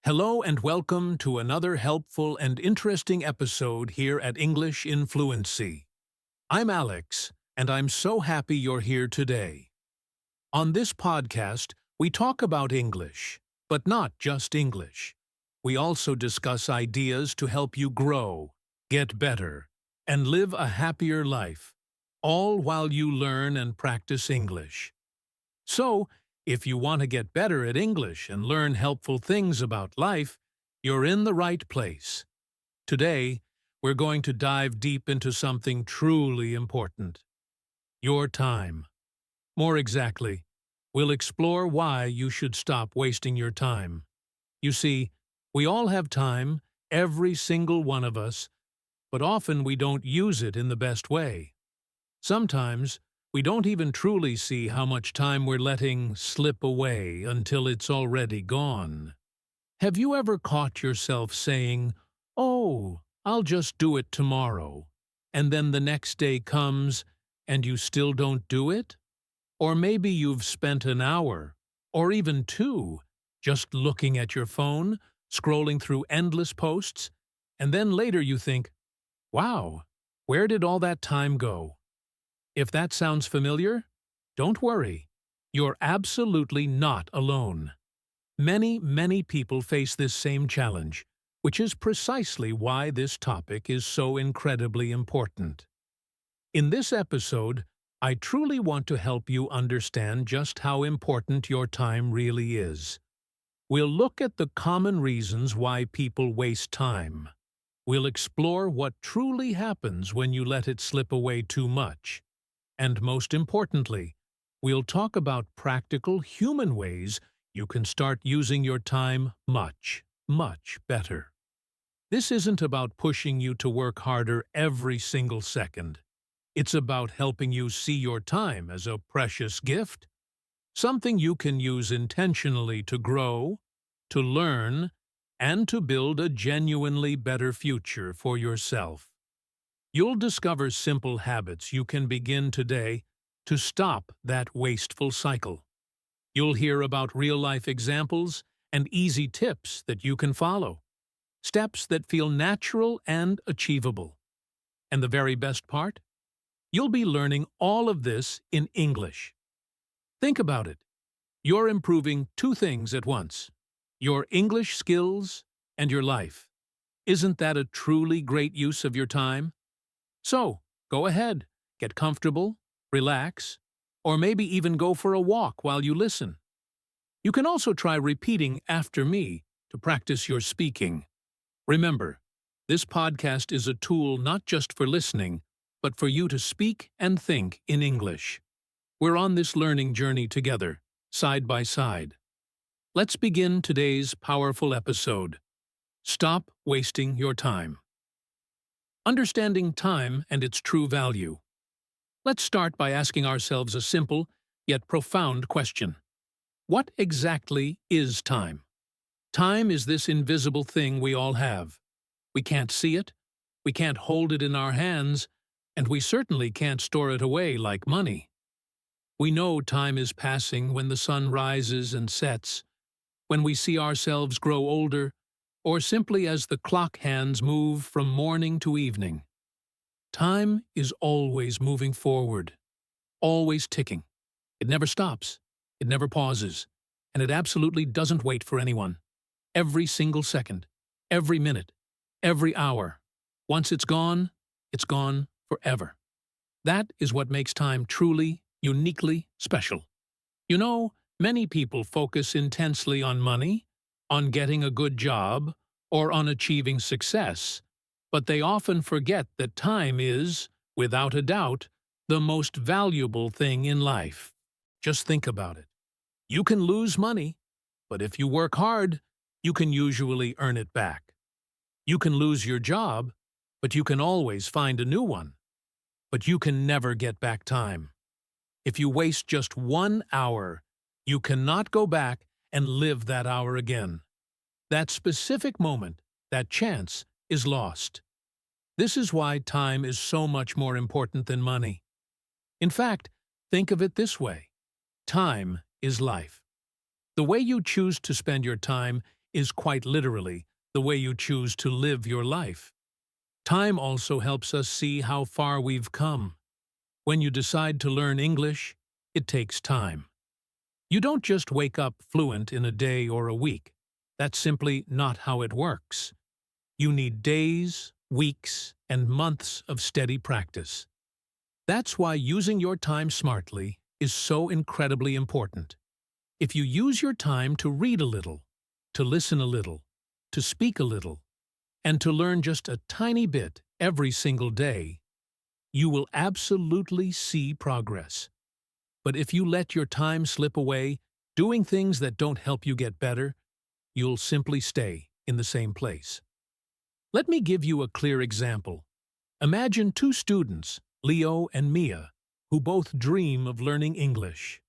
Hello and welcome to another helpful and interesting episode here at English in Fluency. I'm Alex, and I'm so happy you're here today. On this podcast, we talk about English, but not just English. We also discuss ideas to help you grow, get better, and live a happier life, all while you learn and practice English. So, if you want to get better at English and learn helpful things about life, you're in the right place. Today, we're going to dive deep into something truly important: your time. More exactly, we'll explore why you should stop wasting your time. You see, we all have time, every single one of us, but often we don't use it in the best way. Sometimes, we don't even truly see how much time we're letting slip away until it's already gone. Have you ever caught yourself saying, "Oh, I'll just do it tomorrow," and then the next day comes and you still don't do it? Or maybe you've spent an hour, or even two, just looking at your phone, scrolling through endless posts, and then later you think, "Wow, where did all that time go?" If that sounds familiar, don't worry. You're absolutely not alone. Many people face this same challenge, which is precisely why this topic is so incredibly important. In this episode, I truly want to help you understand just how important your time really is. We'll look at the common reasons why people waste time. We'll explore what truly happens when you let it slip away too much. And most importantly, we'll talk about practical human ways you can start using your time much better. This isn't about pushing you to work harder every single second. It's about helping you see your time as a precious gift, something you can use intentionally to grow, to learn, and to build a genuinely better future for yourself. You'll discover simple habits you can begin today to stop that wasteful cycle. You'll hear about real-life examples and easy tips that you can follow, steps that feel natural and achievable. And the very best part? You'll be learning all of this in English. Think about it. You're improving two things at once: your English skills and your life. Isn't that a truly great use of your time? So, go ahead, get comfortable, relax, or maybe even go for a walk while you listen. You can also try repeating after me to practice your speaking. Remember, this podcast is a tool not just for listening, but for you to speak and think in English. We're on this learning journey together, side by side. Let's begin today's powerful episode. Stop wasting your time. Understanding time and its true value. Let's start by asking ourselves a simple, yet profound question. What exactly is time? Time is this invisible thing we all have. We can't see it, we can't hold it in our hands, and we certainly can't store it away like money. We know time is passing when the sun rises and sets, when we see ourselves grow older, or simply as the clock hands move from morning to evening. Time is always moving forward, always ticking. It never stops, it never pauses, and it absolutely doesn't wait for anyone. Every single second, every minute, every hour. Once it's gone forever. That is what makes time truly, uniquely special. You know, many people focus intensely on money, on getting a good job, or on achieving success, but they often forget that time is, without a doubt, the most valuable thing in life. Just think about it. You can lose money, but if you work hard, you can usually earn it back. You can lose your job, but you can always find a new one. But you can never get back time. If you waste just 1 hour, you cannot go back and live that hour again. That specific moment, that chance, is lost. This is why time is so much more important than money. In fact, think of it this way. Time is life. The way you choose to spend your time is quite literally the way you choose to live your life. Time also helps us see how far we've come. When you decide to learn English, it takes time. You don't just wake up fluent in a day or a week. That's simply not how it works. You need days, weeks, and months of steady practice. That's why using your time smartly is so incredibly important. If you use your time to read a little, to listen a little, to speak a little, and to learn just a tiny bit every single day, you will absolutely see progress. But if you let your time slip away, doing things that don't help you get better, you'll simply stay in the same place. Let me give you a clear example. Imagine two students, Leo and Mia, who both dream of learning English.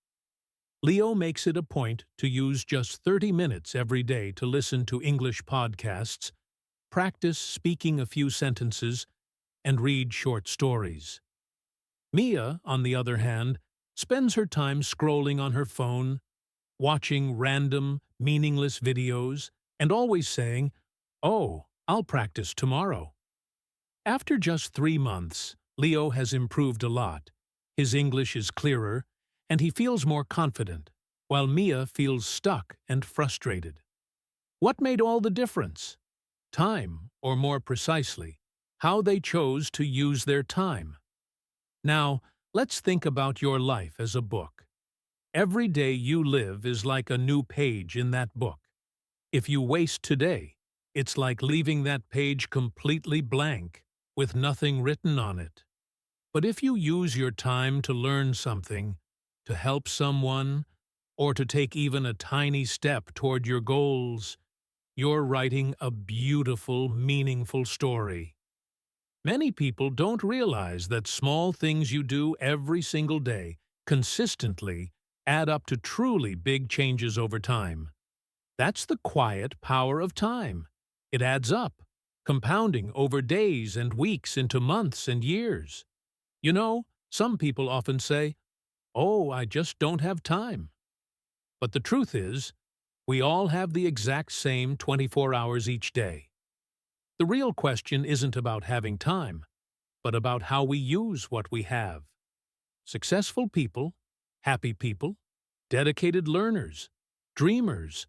Leo makes it a point to use just 30 minutes every day to listen to English podcasts, practice speaking a few sentences, and read short stories. Mia, on the other hand, spends her time scrolling on her phone, watching random, meaningless videos, and always saying, "Oh, I'll practice tomorrow." After just 3 months, Leo has improved a lot. His English is clearer, and he feels more confident, while Mia feels stuck and frustrated. What made all the difference? Time, or more precisely, how they chose to use their time. Now, let's think about your life as a book. Every day you live is like a new page in that book. If you waste today, it's like leaving that page completely blank, with nothing written on it. But if you use your time to learn something, to help someone, or to take even a tiny step toward your goals, you're writing a beautiful, meaningful story. Many people don't realize that small things you do every single day, consistently, add up to truly big changes over time. That's the quiet power of time. It adds up, compounding over days and weeks into months and years. You know, some people often say, "Oh, I just don't have time." But the truth is, we all have the exact same 24 hours each day. The real question isn't about having time, but about how we use what we have. Successful people, happy people, dedicated learners, dreamers,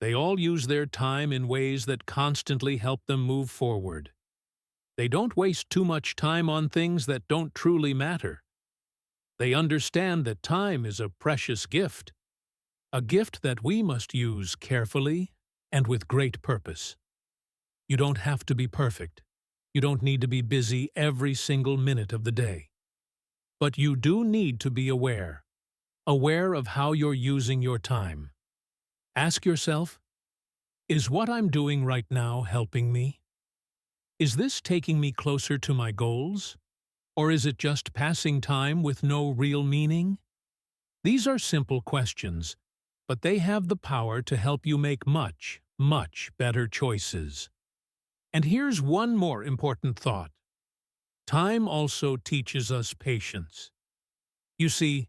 they all use their time in ways that constantly help them move forward. They don't waste too much time on things that don't truly matter. They understand that time is a precious gift, a gift that we must use carefully and with great purpose. You don't have to be perfect. You don't need to be busy every single minute of the day. But you do need to be aware of how you're using your time. Ask yourself, is what I'm doing right now helping me? Is this taking me closer to my goals? Or is it just passing time with no real meaning? These are simple questions, but they have the power to help you make much, much better choices. And here's one more important thought. Time also teaches us patience. You see,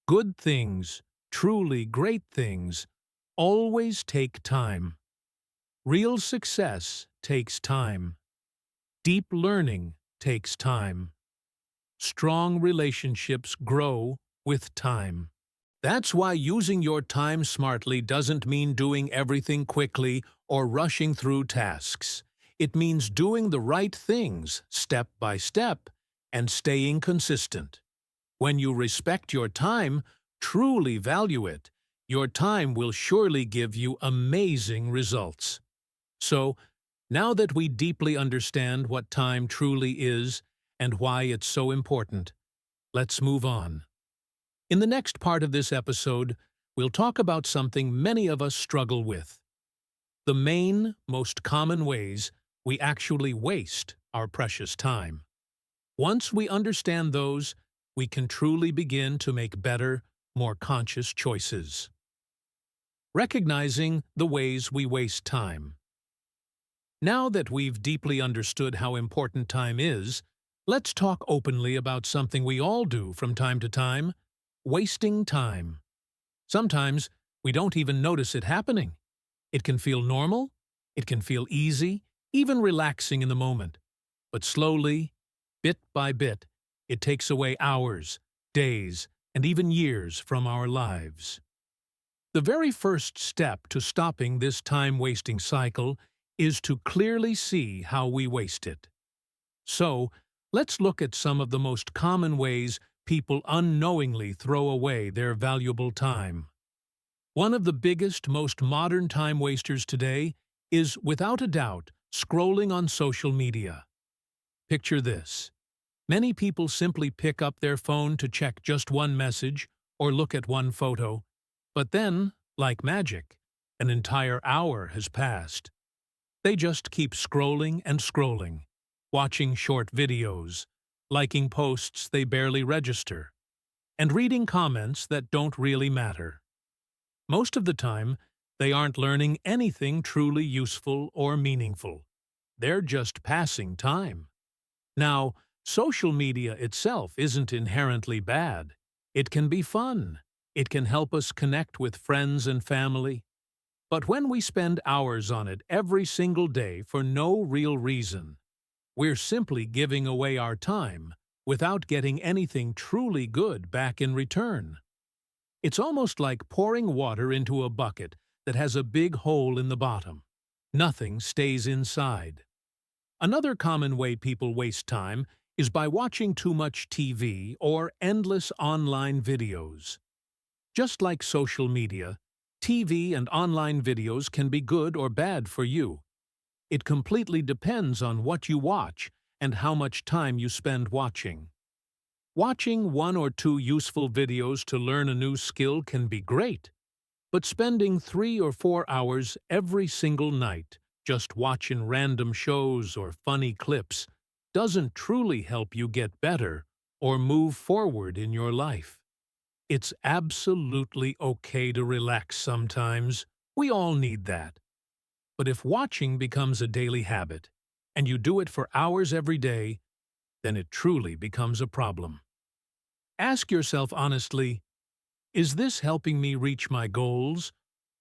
good things, truly great things, always take time. Real success takes time. Deep learning takes time. Strong relationships grow with time. That's why using your time smartly doesn't mean doing everything quickly or rushing through tasks. It means doing the right things step by step and staying consistent. When you respect your time, truly value it, your time will surely give you amazing results. So, now that we deeply understand what time truly is and why it's so important, let's move on. In the next part of this episode, we'll talk about something many of us struggle with. The main, most common ways we actually waste our precious time. Once we understand those, we can truly begin to make better, more conscious choices. Recognizing the ways we waste time. Now that we've deeply understood how important time is, let's talk openly about something we all do from time to time: wasting time. Sometimes we don't even notice it happening. It can feel normal, it can feel easy, even relaxing in the moment. But slowly, bit by bit, it takes away hours, days, and even years from our lives. The very first step to stopping this time-wasting cycle is to clearly see how we waste it. So, let's look at some of the most common ways people unknowingly throw away their valuable time. One of the biggest, most modern time wasters today is, without a doubt, scrolling on social media. Picture this. Many people simply pick up their phone to check just one message or look at one photo, but then, like magic, an entire hour has passed. They just keep scrolling and scrolling, watching short videos, liking posts they barely register, and reading comments that don't really matter. Most of the time, they aren't learning anything truly useful or meaningful. They're just passing time. Now, social media itself isn't inherently bad. It can be fun. It can help us connect with friends and family. But when we spend hours on it every single day for no real reason, we're simply giving away our time without getting anything truly good back in return. It's almost like pouring water into a bucket that has a big hole in the bottom. Nothing stays inside. Another common way people waste time is by watching too much TV or endless online videos. Just like social media, TV and online videos can be good or bad for you. It completely depends on what you watch and how much time you spend watching. Watching one or two useful videos to learn a new skill can be great, but spending 3 or 4 hours every single night just watching random shows or funny clips doesn't truly help you get better or move forward in your life. It's absolutely okay to relax sometimes. We all need that. But if watching becomes a daily habit, and you do it for hours every day, then it truly becomes a problem. Ask yourself honestly, is this helping me reach my goals,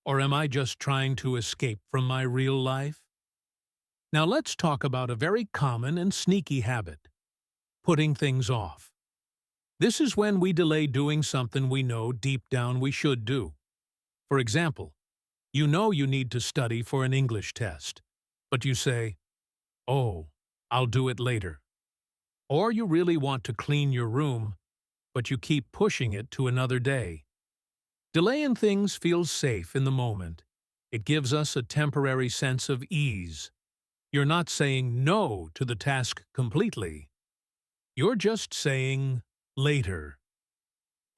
or am I just trying to escape from my real life? Now let's talk about a very common and sneaky habit: putting things off. This is when we delay doing something we know deep down we should do. For example, you know you need to study for an English test, but you say, "Oh, I'll do it later." Or you really want to clean your room, but you keep pushing it to another day. Delaying things feels safe in the moment. It gives us a temporary sense of ease. You're not saying no to the task completely. You're just saying later.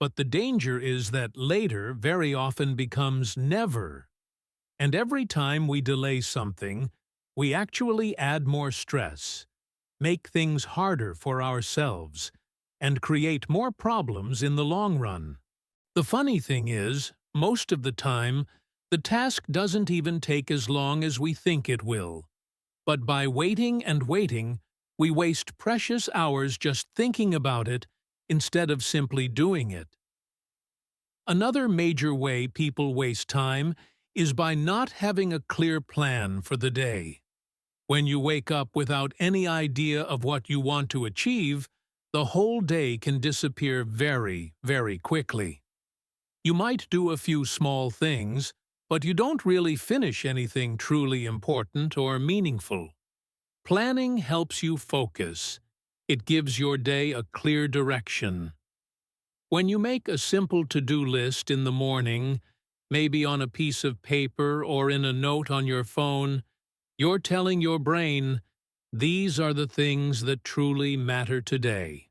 But the danger is that later very often becomes never. And every time we delay something, we actually add more stress, make things harder for ourselves, and create more problems in the long run. The funny thing is, most of the time, the task doesn't even take as long as we think it will. But by waiting and waiting, we waste precious hours just thinking about it instead of simply doing it. Another major way people waste time is by not having a clear plan for the day. When you wake up without any idea of what you want to achieve, the whole day can disappear very, very quickly. You might do a few small things, but you don't really finish anything truly important or meaningful. Planning helps you focus. It gives your day a clear direction. When you make a simple to-do list in the morning, maybe on a piece of paper or in a note on your phone, you're telling your brain, these are the things that truly matter today.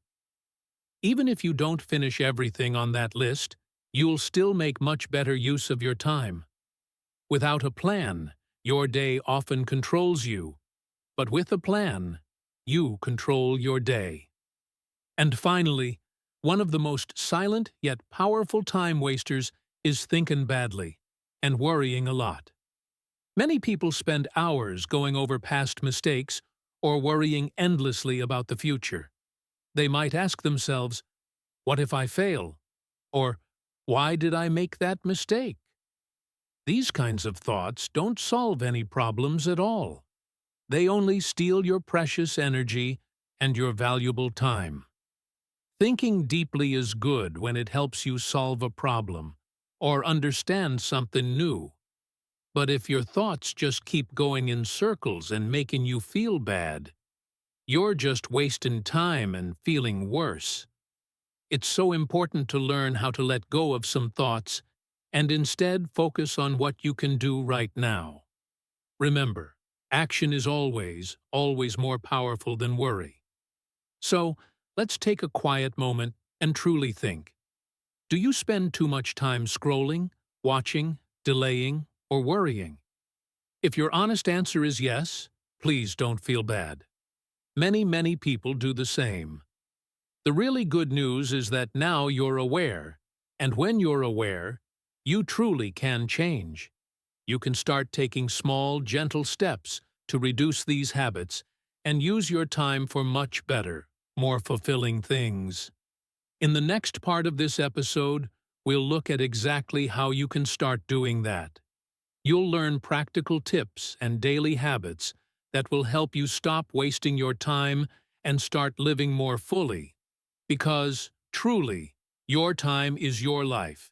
Even if you don't finish everything on that list, you'll still make much better use of your time. Without a plan, your day often controls you, but with a plan, you control your day. And finally, one of the most silent yet powerful time wasters is thinking badly and worrying a lot. Many people spend hours going over past mistakes or worrying endlessly about the future. They might ask themselves, "What if I fail?" Or, "Why did I make that mistake?" These kinds of thoughts don't solve any problems at all. They only steal your precious energy and your valuable time. Thinking deeply is good when it helps you solve a problem or understand something new. But if your thoughts just keep going in circles and making you feel bad, you're just wasting time and feeling worse. It's so important to learn how to let go of some thoughts and instead focus on what you can do right now. Remember, action is always, always more powerful than worry. So, let's take a quiet moment and truly think. Do you spend too much time scrolling, watching, delaying, or worrying? If your honest answer is yes, please don't feel bad. Many people do the same. The really good news is that now you're aware, and when you're aware, you truly can change. You can start taking small, gentle steps to reduce these habits and use your time for much better, more fulfilling things. In the next part of this episode, we'll look at exactly how you can start doing that. You'll learn practical tips and daily habits that will help you stop wasting your time and start living more fully. Because, truly, your time is your life,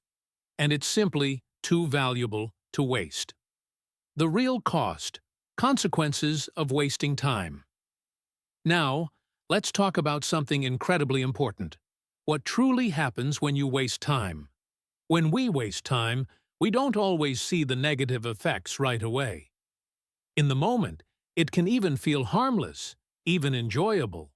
and it's simply too valuable to waste. The real cost, consequences of wasting time. Now, let's talk about something incredibly important. What truly happens when you waste time. When we waste time, we don't always see the negative effects right away. In the moment, it can even feel harmless, even enjoyable.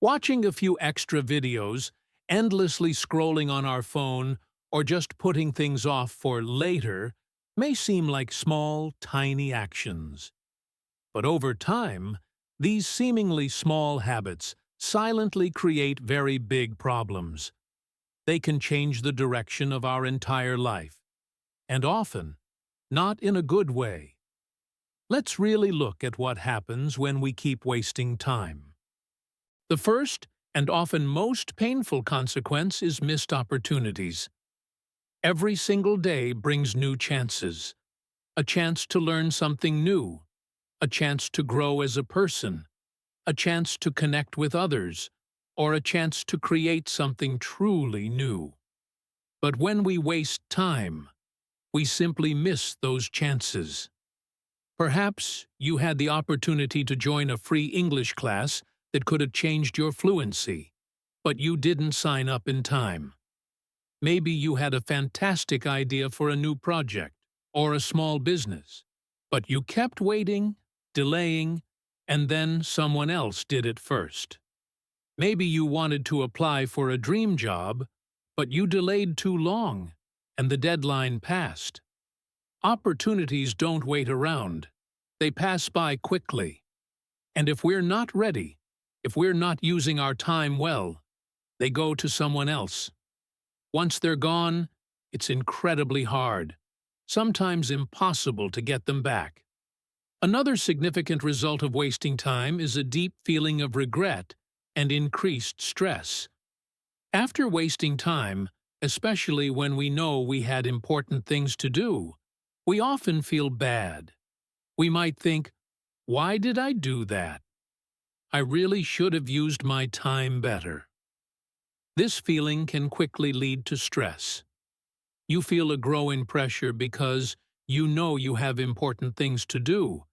Watching a few extra videos, endlessly scrolling on our phone, or just putting things off for later may seem like small, tiny actions. But over time, these seemingly small habits silently create very big problems. They can change the direction of our entire life, and often, not in a good way. Let's really look at what happens when we keep wasting time. The first and often most painful consequence is missed opportunities. Every single day brings new chances. A chance to learn something new, a chance to grow as a person, a chance to connect with others, or a chance to create something truly new. But when we waste time, we simply miss those chances. Perhaps you had the opportunity to join a free English class that could have changed your fluency, but you didn't sign up in time. Maybe you had a fantastic idea for a new project or a small business, but you kept waiting, delaying, and then someone else did it first. Maybe you wanted to apply for a dream job, but you delayed too long, and the deadline passed. Opportunities don't wait around. They pass by quickly. And if we're not ready, if we're not using our time well, they go to someone else. Once they're gone, it's incredibly hard, sometimes impossible to get them back. Another significant result of wasting time is a deep feeling of regret and increased stress. After wasting time, especially when we know we had important things to do, we often feel bad. We might think, "Why did I do that? I really should have used my time better." This feeling can quickly lead to stress. You feel a growing pressure because you know you have important things to do,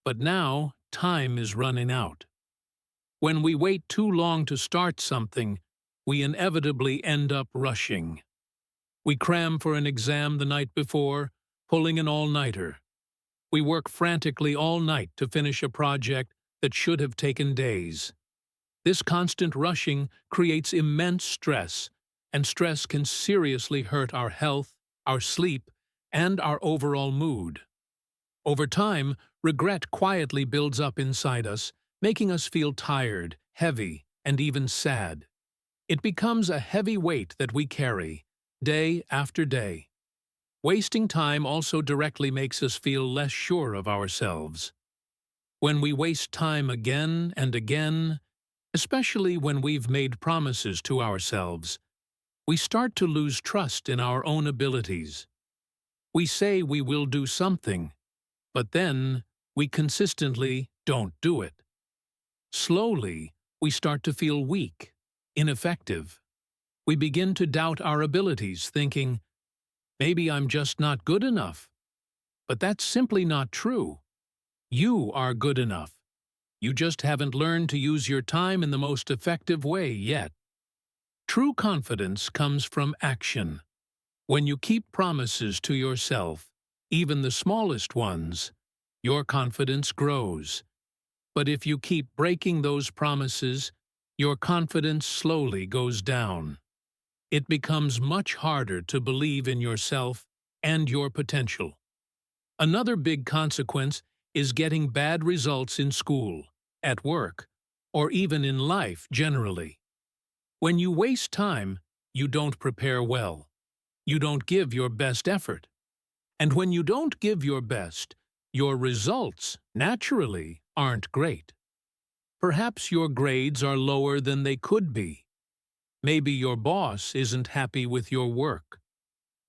but now time is running out. When we wait too long to start something, we inevitably end up rushing. We cram for an exam the night before, pulling an all-nighter. We work frantically all night to finish a project that should have taken days. This constant rushing creates immense stress, and stress can seriously hurt our health, our sleep, and our overall mood. Over time, regret quietly builds up inside us, making us feel tired, heavy, and even sad. It becomes a heavy weight that we carry, day after day. Wasting time also directly makes us feel less sure of ourselves. When we waste time again and again, especially when we've made promises to ourselves, we start to lose trust in our own abilities. We say we will do something, but then we consistently don't do it. Slowly, we start to feel weak, ineffective. We begin to doubt our abilities, thinking, maybe I'm just not good enough. But that's simply not true. You are good enough. You just haven't learned to use your time in the most effective way yet. True confidence comes from action. When you keep promises to yourself, even the smallest ones, your confidence grows. But if you keep breaking those promises, your confidence slowly goes down. It becomes much harder to believe in yourself and your potential. Another big consequence is getting bad results in school, at work, or even in life generally. When you waste time, you don't prepare well. You don't give your best effort. And when you don't give your best, your results, naturally, aren't great. Perhaps your grades are lower than they could be. Maybe your boss isn't happy with your work.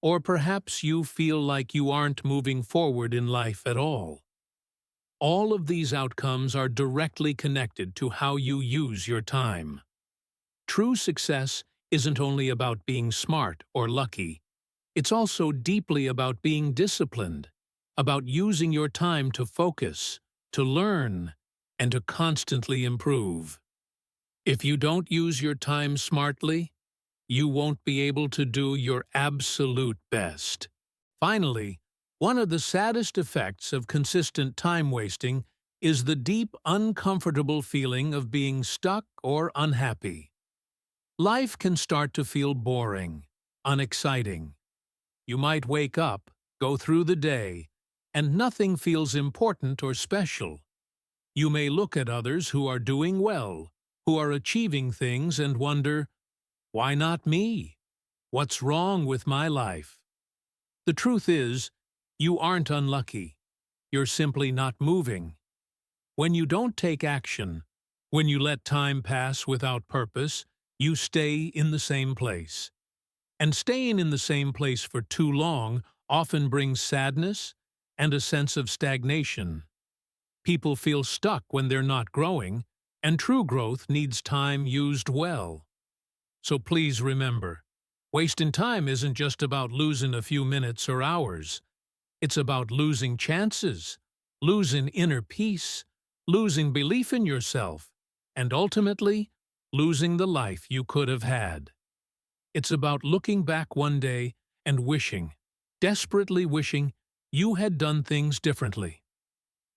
Or perhaps you feel like you aren't moving forward in life at all. All of these outcomes are directly connected to how you use your time. True success isn't only about being smart or lucky. It's also deeply about being disciplined, about using your time to focus, to learn, and to constantly improve. If you don't use your time smartly, you won't be able to do your absolute best. Finally, one of the saddest effects of consistent time wasting is the deep, uncomfortable feeling of being stuck or unhappy. Life can start to feel boring, unexciting. You might wake up, go through the day, and nothing feels important or special. You may look at others who are doing well, who are achieving things, and wonder, why not me? What's wrong with my life? The truth is, you aren't unlucky. You're simply not moving. When you don't take action, when you let time pass without purpose, you stay in the same place. And staying in the same place for too long often brings sadness and a sense of stagnation. People feel stuck when they're not growing, and true growth needs time used well. So please remember, wasting time isn't just about losing a few minutes or hours. It's about losing chances, losing inner peace, losing belief in yourself, and ultimately, losing the life you could have had. It's about looking back one day and wishing, desperately wishing, you had done things differently.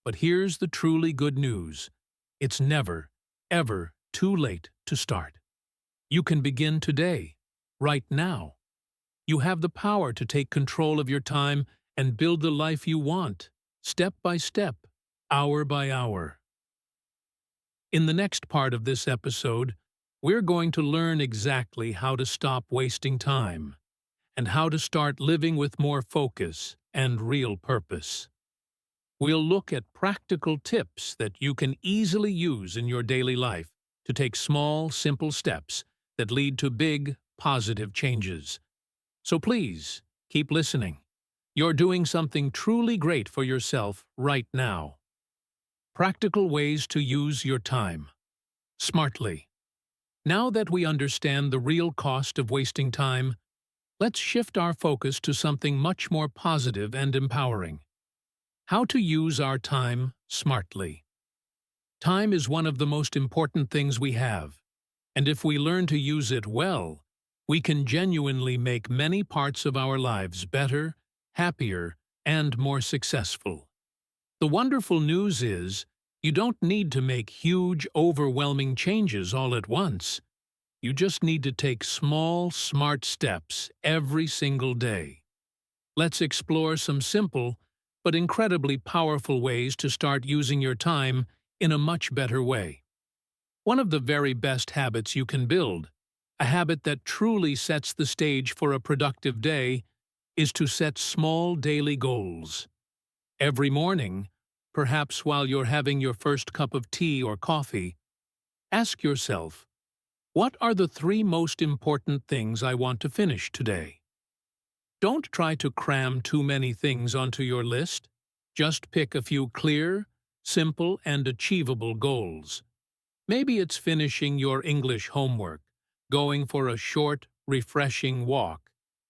But here's the truly good news. It's never, ever too late to start. You can begin today, right now. You have the power to take control of your time and build the life you want, step by step, hour by hour. In the next part of this episode, we're going to learn exactly how to stop wasting time and how to start living with more focus and real purpose. We'll look at practical tips that you can easily use in your daily life to take small, simple steps that lead to big, positive changes. So please, keep listening. You're doing something truly great for yourself right now. Practical ways to use your time smartly. Now that we understand the real cost of wasting time, let's shift our focus to something much more positive and empowering. How to use our time smartly. Time is one of the most important things we have, and if we learn to use it well, we can genuinely make many parts of our lives better, happier, and more successful. The wonderful news is, you don't need to make huge, overwhelming changes all at once. You just need to take small, smart steps every single day. Let's explore some simple but incredibly powerful ways to start using your time in a much better way. One of the very best habits you can build, a habit that truly sets the stage for a productive day, is to set small daily goals. Every morning, perhaps while you're having your first cup of tea or coffee, ask yourself, what are the 3 most important things I want to finish today? Don't try to cram too many things onto your list. Just pick a few clear, simple, and achievable goals. Maybe it's finishing your English homework, going for a short, refreshing walk,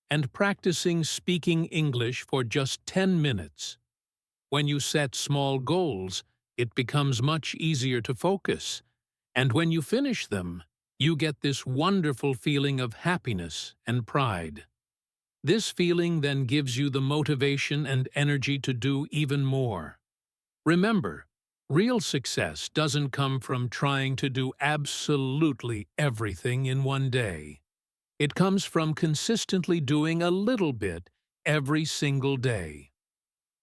and practicing speaking English for just 10 minutes. When you set small goals, it becomes much easier to focus, and when you finish them, you get this wonderful feeling of happiness and pride. This feeling then gives you the motivation and energy to do even more. Remember, real success doesn't come from trying to do absolutely everything in one day. It comes from consistently doing a little bit every single day.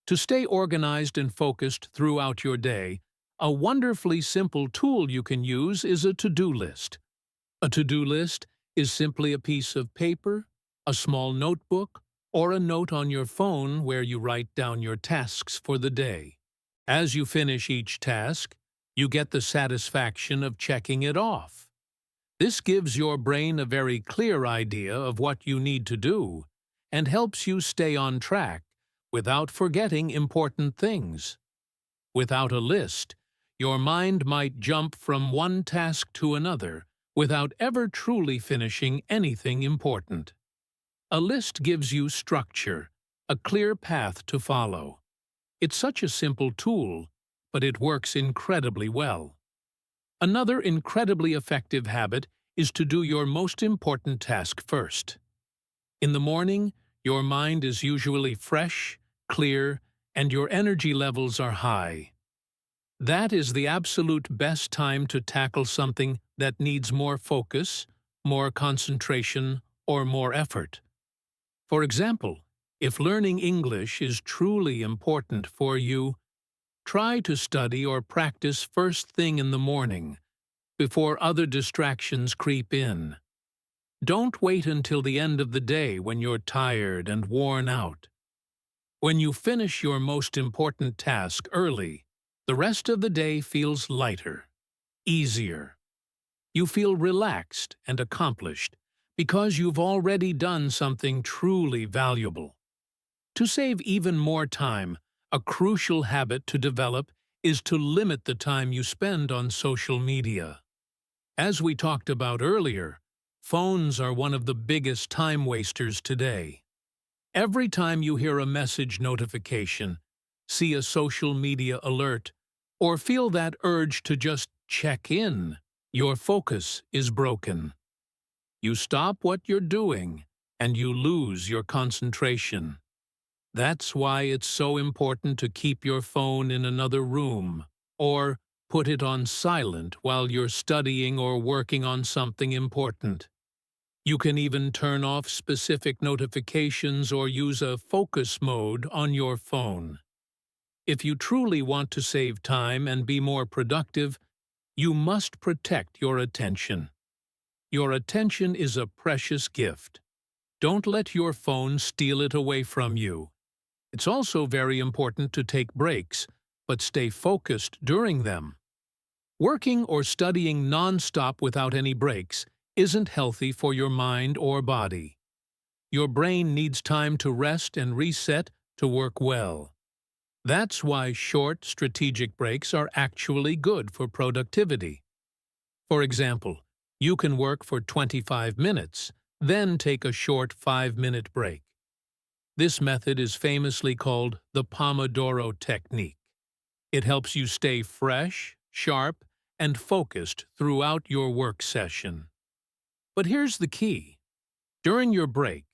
To stay organized and focused throughout your day, a wonderfully simple tool you can use is a to-do list. A to-do list is simply a piece of paper, a small notebook, or a note on your phone where you write down your tasks for the day. As you finish each task, you get the satisfaction of checking it off. This gives your brain a very clear idea of what you need to do and helps you stay on track without forgetting important things. Without a list, your mind might jump from one task to another without ever truly finishing anything important. A list gives you structure, a clear path to follow. It's such a simple tool, but it works incredibly well. Another incredibly effective habit is to do your most important task first. In the morning, your mind is usually fresh, clear, and your energy levels are high. That is the absolute best time to tackle something that needs more focus, more concentration, or more effort. For example, if learning English is truly important for you, try to study or practice first thing in the morning, before other distractions creep in. Don't wait until the end of the day when you're tired and worn out. When you finish your most important task early, the rest of the day feels lighter, easier. You feel relaxed and accomplished because you've already done something truly valuable. To save even more time, a crucial habit to develop is to limit the time you spend on social media. As we talked about earlier, phones are one of the biggest time wasters today. Every time you hear a message notification, see a social media alert, or feel that urge to just check in, your focus is broken. You stop what you're doing, and you lose your concentration. That's why it's so important to keep your phone in another room, or put it on silent while you're studying or working on something important. You can even turn off specific notifications or use a focus mode on your phone. If you truly want to save time and be more productive, you must protect your attention. Your attention is a precious gift. Don't let your phone steal it away from you. It's also very important to take breaks, but stay focused during them. Working or studying non-stop without any breaks isn't healthy for your mind or body. Your brain needs time to rest and reset to work well. That's why short, strategic breaks are actually good for productivity. For example, you can work for 25 minutes, then take a short 5-minute break. This method is famously called the Pomodoro technique. It helps you stay fresh, sharp, and focused throughout your work session. But here's the key. During your break,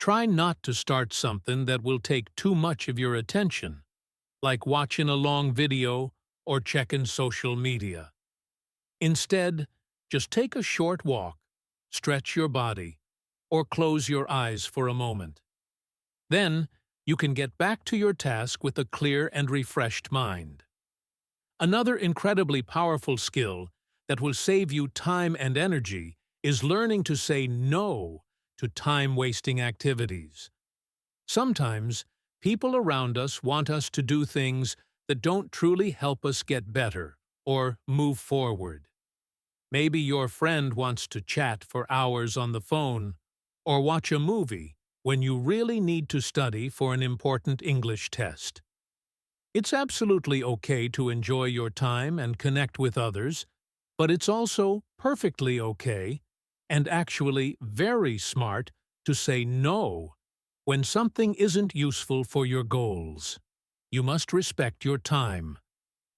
try not to start something that will take too much of your attention, like watching a long video or checking social media. Instead, just take a short walk, stretch your body, or close your eyes for a moment. Then, you can get back to your task with a clear and refreshed mind. Another incredibly powerful skill that will save you time and energy is learning to say no to time-wasting activities. Sometimes, people around us want us to do things that don't truly help us get better or move forward. Maybe your friend wants to chat for hours on the phone or watch a movie when you really need to study for an important English test. It's absolutely okay to enjoy your time and connect with others, but it's also perfectly okay, and actually very smart, to say no when something isn't useful for your goals. You must respect your time.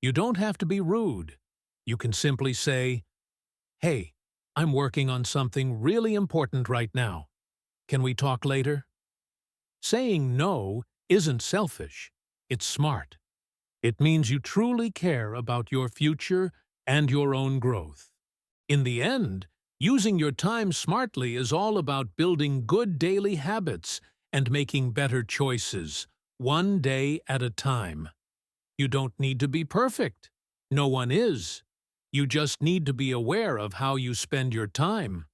You don't have to be rude. You can simply say, "Hey, I'm working on something really important right now. Can we talk later?" Saying no isn't selfish. It's smart. It means you truly care about your future and your own growth. In the end, using your time smartly is all about building good daily habits and making better choices, one day at a time. You don't need to be perfect. No one is. You just need to be aware of how you spend your time.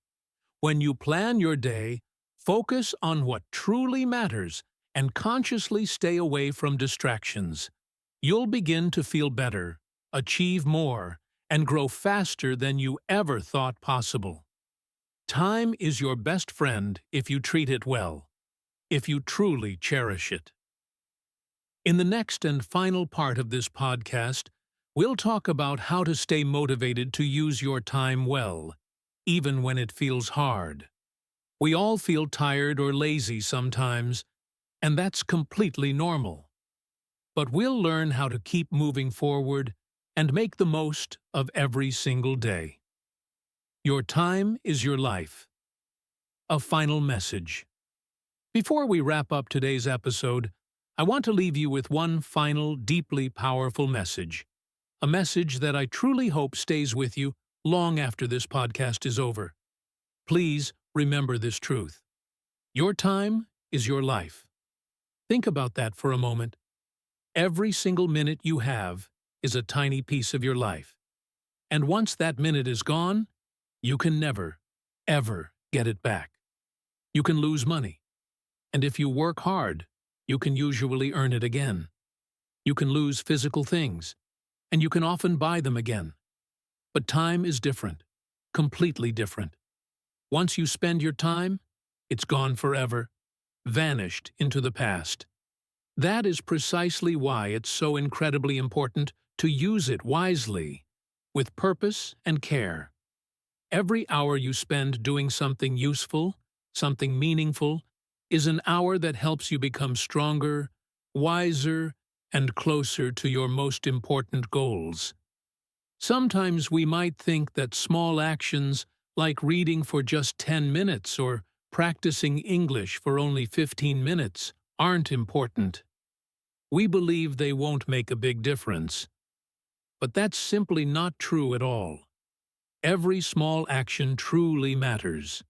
When you plan your day, focus on what truly matters and consciously stay away from distractions. You'll begin to feel better, achieve more, and grow faster than you ever thought possible. Time is your best friend if you treat it well, if you truly cherish it. In the next and final part of this podcast, we'll talk about how to stay motivated to use your time well, even when it feels hard. We all feel tired or lazy sometimes, and that's completely normal. But we'll learn how to keep moving forward and make the most of every single day. Your time is your life. A final message. Before we wrap up today's episode, I want to leave you with one final, deeply powerful message. A message that I truly hope stays with you long after this podcast is over. Please remember this truth. Your time is your life. Think about that for a moment. Every single minute you have is a tiny piece of your life. And once that minute is gone, you can never, ever get it back. You can lose money. And if you work hard, you can usually earn it again. You can lose physical things, and you can often buy them again. But time is different, completely different. Once you spend your time, it's gone forever, vanished into the past. That is precisely why it's so incredibly important to use it wisely, with purpose and care. Every hour you spend doing something useful, something meaningful, is an hour that helps you become stronger, wiser, and closer to your most important goals. Sometimes we might think that small actions like reading for just 10 minutes or practicing English for only 15 minutes aren't important. We believe they won't make a big difference. But that's simply not true at all. Every small action truly matters.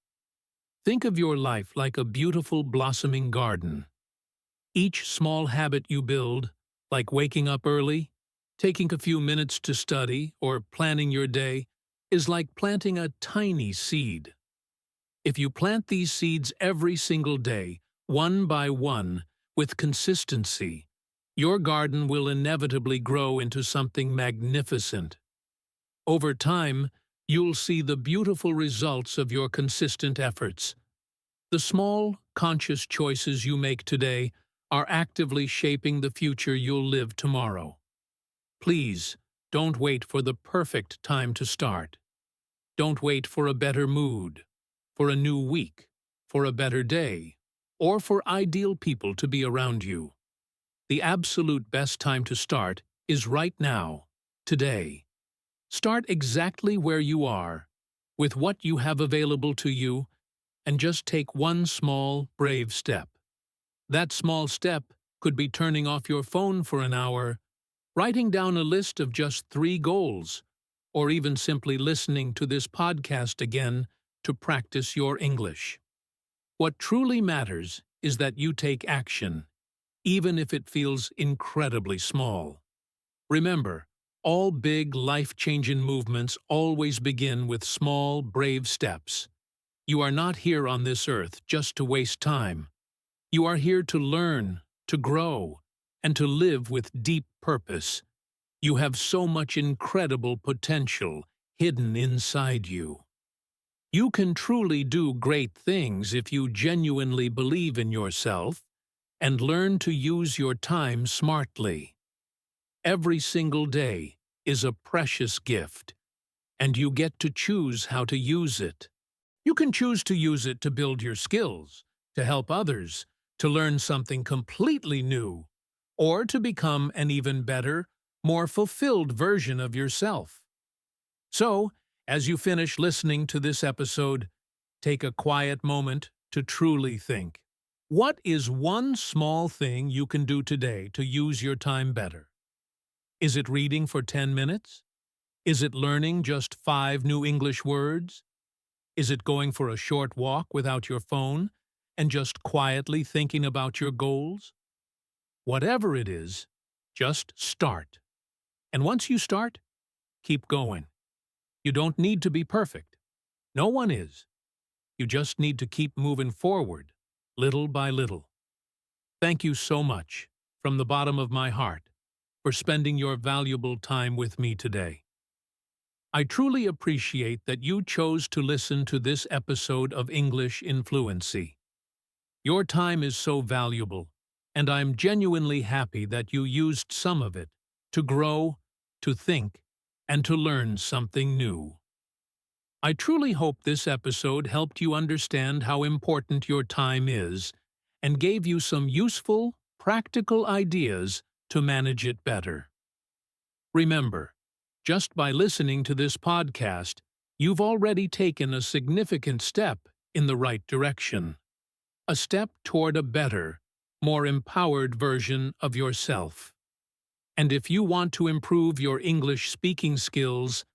Think of your life like a beautiful blossoming garden. Each small habit you build, like waking up early, taking a few minutes to study, or planning your day, is like planting a tiny seed. If you plant these seeds every single day, one by one, with consistency, your garden will inevitably grow into something magnificent. Over time, you'll see the beautiful results of your consistent efforts. The small, conscious choices you make today are actively shaping the future you'll live tomorrow. Please, don't wait for the perfect time to start. Don't wait for a better mood, for a new week, for a better day, or for ideal people to be around you. The absolute best time to start is right now, today. Start exactly where you are, with what you have available to you, and just take one small, brave step. That small step could be turning off your phone for an hour, writing down a list of just 3 goals, or even simply listening to this podcast again to practice your English. What truly matters is that you take action, even if it feels incredibly small. Remember, all big, life-changing movements always begin with small, brave steps. You are not here on this earth just to waste time. You are here to learn, to grow, and to live with deep purpose. You have so much incredible potential hidden inside you. You can truly do great things if you genuinely believe in yourself and learn to use your time smartly. Every single day is a precious gift, and you get to choose how to use it. You can choose to use it to build your skills, to help others, to learn something completely new, or to become an even better, more fulfilled version of yourself. So, as you finish listening to this episode, take a quiet moment to truly think. What is one small thing you can do today to use your time better? Is it reading for 10 minutes? Is it learning just 5 new English words? Is it going for a short walk without your phone and just quietly thinking about your goals? Whatever it is, just start. And once you start, keep going. You don't need to be perfect. No one is. You just need to keep moving forward, little by little. Thank you so much, from the bottom of my heart, for spending your valuable time with me today. I truly appreciate that you chose to listen to this episode of English in Fluency. Your time is so valuable, and I'm genuinely happy that you used some of it to grow, to think, and to learn something new. I truly hope this episode helped you understand how important your time is and gave you some useful, practical ideas to manage it better. Remember, just by listening to this podcast, you've already taken a significant step in the right direction. A step toward a better, more empowered version of yourself. And if you want to improve your English speaking skills,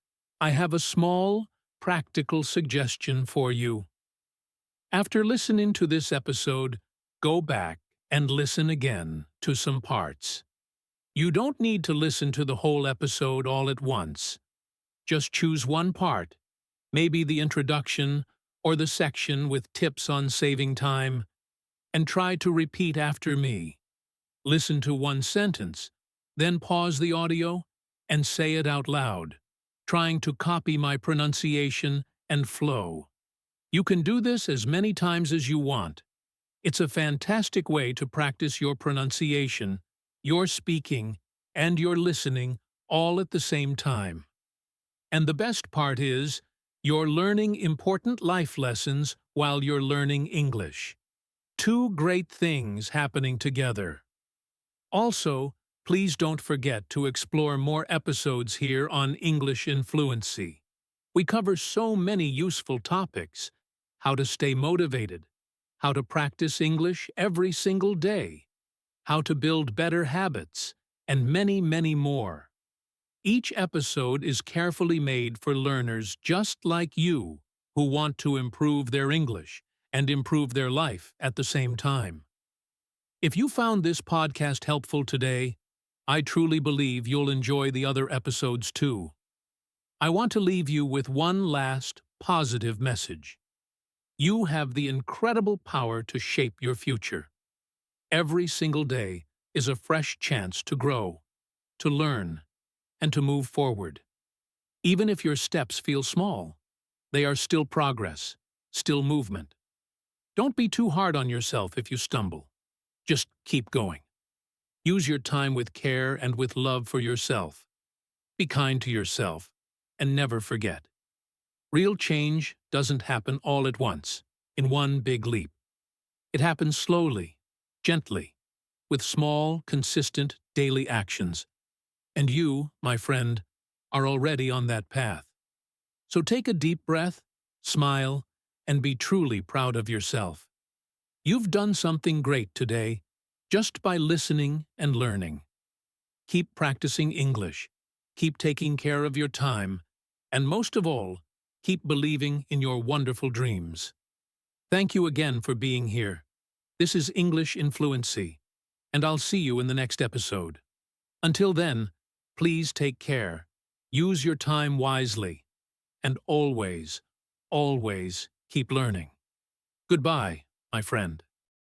I have a small, practical suggestion for you. After listening to this episode, go back and listen again to some parts. You don't need to listen to the whole episode all at once. Just choose one part, maybe the introduction or the section with tips on saving time, and try to repeat after me. Listen to one sentence, then pause the audio and say it out loud, trying to copy my pronunciation and flow. You can do this as many times as you want. It's a fantastic way to practice your pronunciation, your speaking, and your listening all at the same time. And the best part is, you're learning important life lessons while you're learning English. Two great things happening together. Also, please don't forget to explore more episodes here on English in Fluency. We cover so many useful topics: how to stay motivated, how to practice English every single day, how to build better habits, and many, many more. Each episode is carefully made for learners just like you who want to improve their English and improve their life at the same time. If you found this podcast helpful today, I truly believe you'll enjoy the other episodes too. I want to leave you with one last positive message. You have the incredible power to shape your future. Every single day is a fresh chance to grow, to learn, and to move forward. Even if your steps feel small, they are still progress, still movement. Don't be too hard on yourself if you stumble. Just keep going. Use your time with care and with love for yourself. Be kind to yourself, and never forget. Real change doesn't happen all at once, in one big leap. It happens slowly, gently, with small, consistent, daily actions. And you, my friend, are already on that path. So take a deep breath, smile, and be truly proud of yourself. You've done something great today, just by listening and learning. Keep practicing English, keep taking care of your time, and most of all, keep believing in your wonderful dreams. Thank you again for being here. This is English in Fluency, and I'll see you in the next episode. Until then, please take care, use your time wisely, and always, always keep learning. Goodbye, my friend.